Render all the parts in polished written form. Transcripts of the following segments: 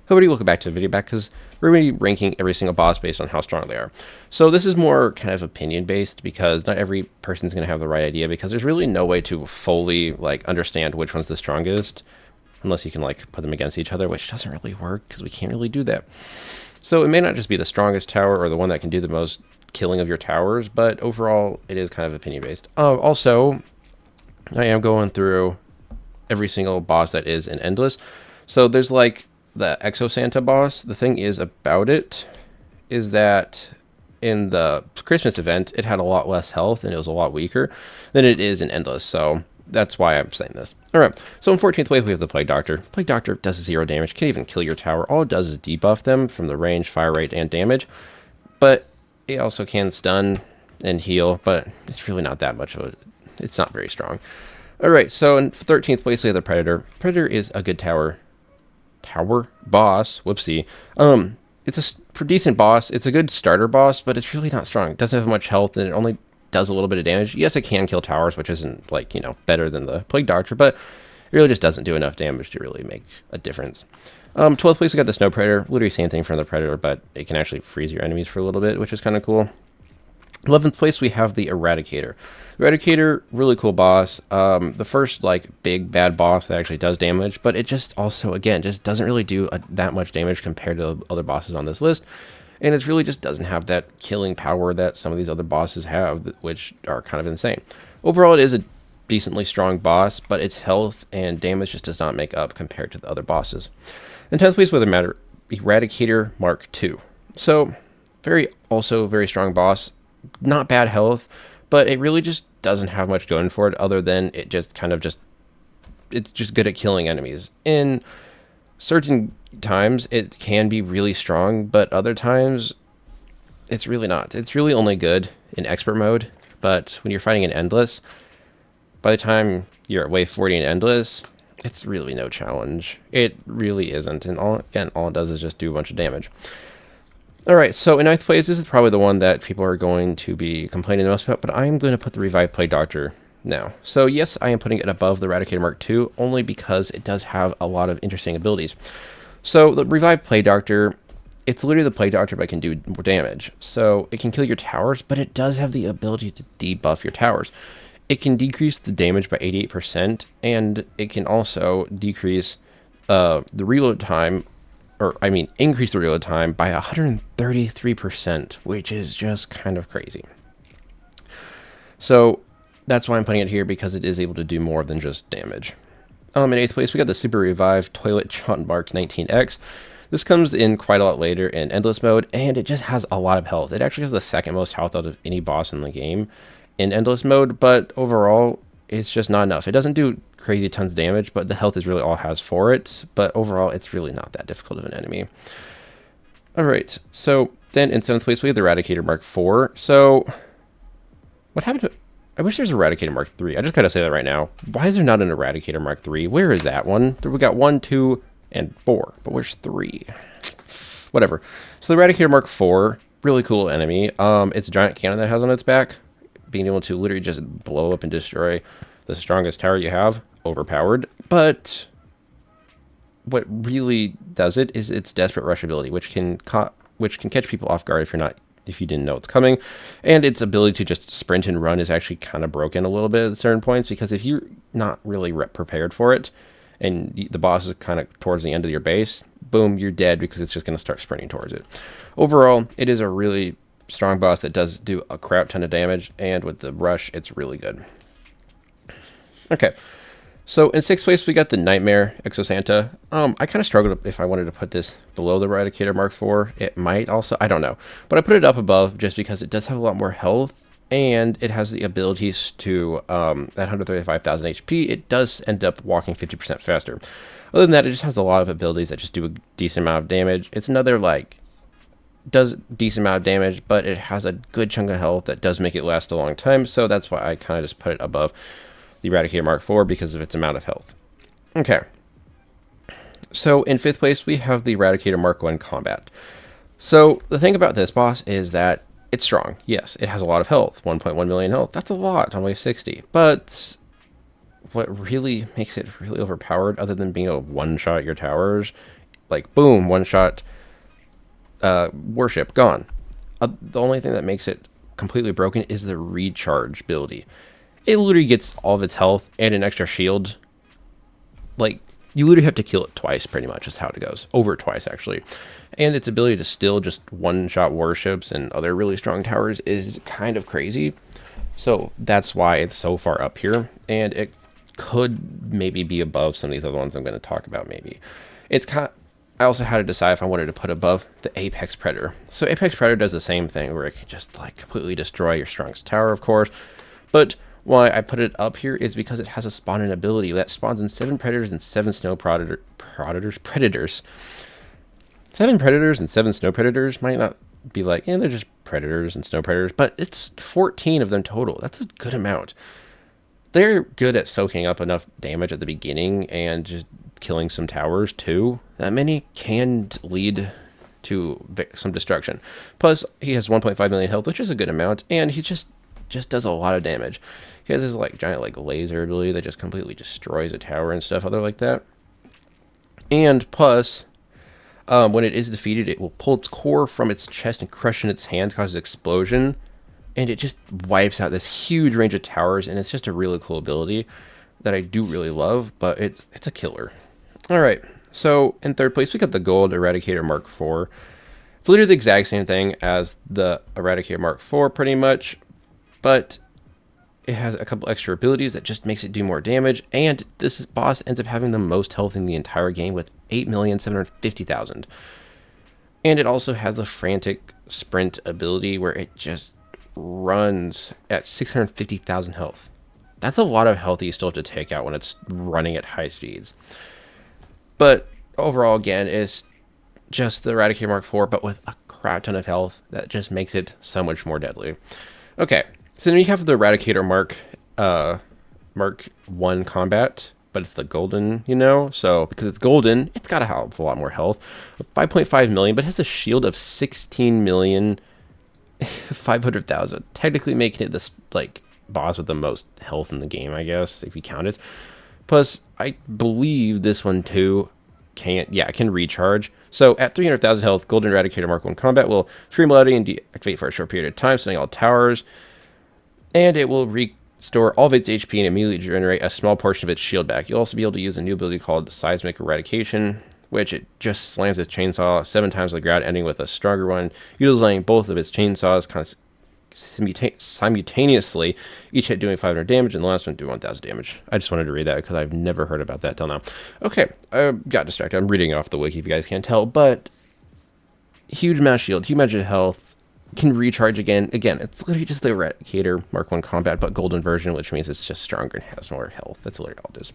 Everybody, welcome back to the video back because we're going to be ranking every single boss based on how strong they are. So this is more kind of opinion based because not every person's going to have the right idea, because there's really no way to fully understand which one's the strongest unless you can put them against each other, which doesn't really work because we can't really do that. So it may not just be the strongest tower or the one that can do the most killing of your towers, but overall it is kind of opinion based. Also, I am going through every single boss that is in Endless. So there's the Exo Santa boss. The thing is about it is that in the Christmas event, it had a lot less health and it was a lot weaker than it is in Endless. So that's why I'm saying this. All right. So in 14th wave, we have the Plague Doctor. Plague Doctor does 0 damage. Can't even kill your tower. All it does is debuff them from the range, fire rate, and damage. But it also can stun and heal, but it's really not that much of a... It's not very strong. All right. So in 13th place, we have the Predator. Predator is a good tower boss. Whoopsie. It's a decent boss. It's a good starter boss, but it's really not strong. It doesn't have much health, and it only does a little bit of damage. Yes, it can kill towers, which isn't better than the Plague Doctor, but it really just doesn't do enough damage to really make a difference. 12th place, we got the Snow Predator. Literally same thing from the Predator, but it can actually freeze your enemies for a little bit, which is kind of cool. 11th place, we have the Eradicator. Eradicator, really cool boss. The first big bad boss that actually does damage, but it just also, again, just doesn't really do that much damage compared to other bosses on this list. And it really just doesn't have that killing power that some of these other bosses have, which are kind of insane. Overall, it is a decently strong boss, but its health and damage just does not make up compared to the other bosses. In 10th place, with the matter, Eradicator Mark II. So, also very strong boss. Not bad health, but it really just doesn't have much going for it other than it just it's just good at killing enemies. In certain times it can be really strong, but other times it's really not. It's really only good in expert mode, but when you're fighting in Endless, by the time you're at wave 40 in Endless, it's really no challenge. It really isn't, and all it does is just do a bunch of damage. Alright, so in 9th place, this is probably the one that people are going to be complaining the most about, but I am going to put the Revived Plague Doctor now. So yes, I am putting it above the Eradicator Mark II, only because it does have a lot of interesting abilities. So the Revived Plague Doctor, it's literally the Plague Doctor, but it can do more damage. So it can kill your towers, but it does have the ability to debuff your towers. It can decrease the damage by 88%, and it can also decrease the reload time, increase the reload time by 133%, which is just kind of crazy. So that's why I'm putting it here, because it is able to do more than just damage. In 8th place, we got the Super Revived Toilet John Mark 19X. This comes in quite a lot later in Endless mode, and it just has a lot of health. It actually has the second most health out of any boss in the game in Endless mode, but overall, it's just not enough. It doesn't do crazy tons of damage, but the health is really all it has for it. But overall, it's really not that difficult of an enemy. Alright, so then in 7th place, we have the Eradicator Mark IV. So, what happened to... I wish there's Eradicator Mark III. I just gotta say that right now. Why is there not an Eradicator Mark III? Where is that one? We got 1, 2, and 4. But where's 3? Whatever. So the Eradicator Mark IV, really cool enemy. It's a giant cannon that has on its back. Being able to literally just blow up and destroy the strongest tower you have, overpowered. But what really does it is its Desperate Rush ability, which can catch people off guard if you didn't know it's coming. And its ability to just sprint and run is actually kind of broken a little bit at certain points, because if you're not really prepared for it, and the boss is kind of towards the end of your base, boom, you're dead, because it's just going to start sprinting towards it. Overall, it is a really strong boss that does do a crap ton of damage, and with the rush, it's really good. Okay, so in 6th place, we got the Nightmare Exo Santa. I kind of struggled if I wanted to put this below the Eradicator Mark IV. It might also, I don't know, but I put it up above just because it does have a lot more health, and it has the abilities to, at 135,000 HP, it does end up walking 50% faster. Other than that, it just has a lot of abilities that just do a decent amount of damage. It's another, does decent amount of damage, but it has a good chunk of health that does make it last a long time, so that's why I kind of just put it above the Eradicator Mark IV, because of its amount of health. Okay, so in 5th place, we have the Eradicator Mark I Combat. So the thing about this boss is that it's strong. Yes, it has a lot of health, 1.1 million health. That's a lot on wave 60, but what really makes it really overpowered, other than being able to one-shot your towers, like boom, one shot, warship gone. The only thing that makes it completely broken is the recharge ability. It literally gets all of its health and an extra shield. Like, you literally have to kill it twice, pretty much, is how it goes. Over twice, actually. And its ability to still just one-shot warships and other really strong towers is kind of crazy. So that's why it's so far up here. And it could maybe be above some of these other ones I'm going to talk about, maybe. It's kind of, I also had to decide if I wanted to put above the Apex Predator. So Apex Predator does the same thing, where it can just, like, completely destroy your strongest tower, of course. But why I put it up here is because it has a spawn-in ability that spawns in 7 predators and 7 snow predators. 7 predators and 7 snow predators might not be like, yeah, they're just predators and snow predators, but it's 14 of them total. That's a good amount. They're good at soaking up enough damage at the beginning and just killing some towers too. That many can lead to some destruction. Plus, he has 1.5 million health, which is a good amount, and he just does a lot of damage. He has this like giant like laser ability that just completely destroys a tower and stuff other like that. And plus, when it is defeated, it will pull its core from its chest and crush in its hand, causes explosion, and it just wipes out this huge range of towers. And it's just a really cool ability that I do really love, but it's a killer. All right, so in third place we got the Gold Eradicator Mark IV. It's literally the exact same thing as the Eradicator Mark IV, pretty much, but it has a couple extra abilities that just makes it do more damage, and this boss ends up having the most health in the entire game with 8,750,000. And it also has the Frantic Sprint ability where it just runs at 650,000 health. That's a lot of health that you still have to take out when it's running at high speeds. But overall, again, it's just the Eradicator Mark IV, but with a crap ton of health that just makes it so much more deadly. Okay, so then we have the Eradicator Mark 1 combat, but it's the golden, you know? So because it's golden, it's got to have a lot more health. 5.5 million, but it has a shield of 16,500,000. Technically making it this, like, boss with the most health in the game, I guess, if you count it. Plus, I believe this one too can recharge. So at 300,000 health, Golden Eradicator Mark 1 combat will scream loudly and deactivate for a short period of time, stunning all towers. And it will restore all of its HP and immediately generate a small portion of its shield back. You'll also be able to use a new ability called Seismic Eradication, which it just slams its chainsaw 7 times on the ground, ending with a stronger one, utilizing both of its chainsaws kind of simultaneously, each hit doing 500 damage, and the last one doing 1,000 damage. I just wanted to read that because I've never heard about that till now. Okay, I got distracted. I'm reading off the wiki if you guys can't tell, but huge mass shield, huge amount of health, can recharge again. Again, it's literally just the Eradicator Mark 1 combat, but golden version, which means it's just stronger and has more health. That's literally all it is.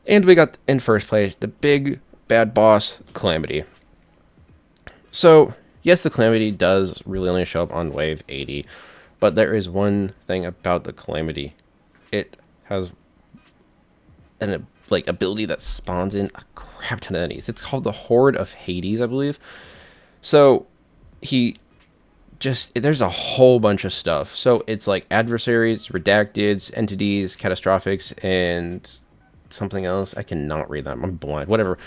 And we got, in first place, the big bad boss, Calamity. So yes, the Calamity does really only show up on wave 80, but there is one thing about the Calamity. It has an ability that spawns in a crap ton of enemies. It's called the Horde of Hades, I believe. So there's a whole bunch of stuff. So it's like adversaries, redacteds, entities, catastrophics, and something else. I cannot read that. I'm blind. Whatever.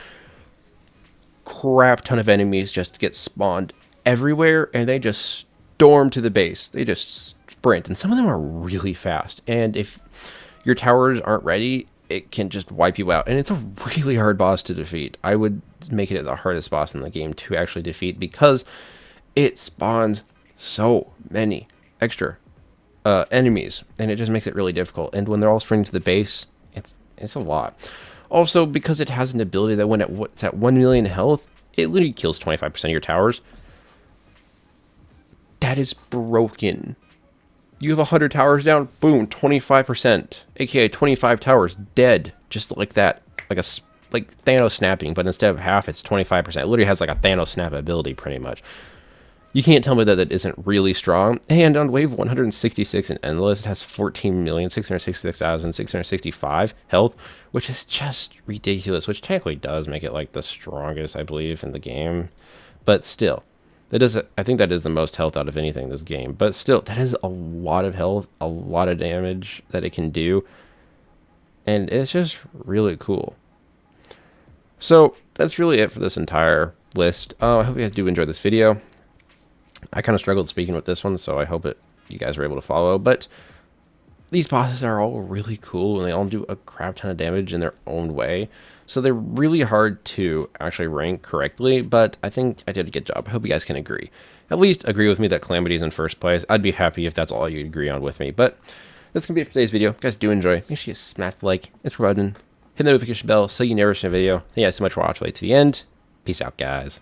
Crap ton of enemies just get spawned everywhere, and they just storm to the base. They just sprint, and some of them are really fast. And if your towers aren't ready, it can just wipe you out. And it's a really hard boss to defeat. I would make it the hardest boss in the game to actually defeat because it spawns so many extra enemies, and it just makes it really difficult. And when they're all sprinting to the base, it's a lot. Also, because it has an ability that when it's at 1 million health, it literally kills 25% of your towers. That is broken. You have 100 towers down, boom, 25%, aka 25 towers dead, just like that, like Thanos snapping, but instead of half, it's 25%. It literally has like a Thanos snap ability, pretty much. You can't tell me that isn't really strong. And on wave 166 in Endless, it has 14,666,665 health, which is just ridiculous, which technically does make it like the strongest, I believe, in the game. But still, I think that is the most health out of anything in this game. But still, that is a lot of health, a lot of damage that it can do. And it's just really cool. So that's really it for this entire list. I hope you guys do enjoy this video. I kind of struggled speaking with this one, so I hope you guys were able to follow. But these bosses are all really cool, and they all do a crap ton of damage in their own way. So they're really hard to actually rank correctly, but I think I did a good job. I hope you guys can agree. At least agree with me that Calamity's in first place. I'd be happy if that's all you agree on with me. But that's going to be it for today's video. If you guys do enjoy, make sure you smash the like, hit the button, hit the notification bell so you never miss a video. Thank you guys so much for watching to the end. Peace out, guys.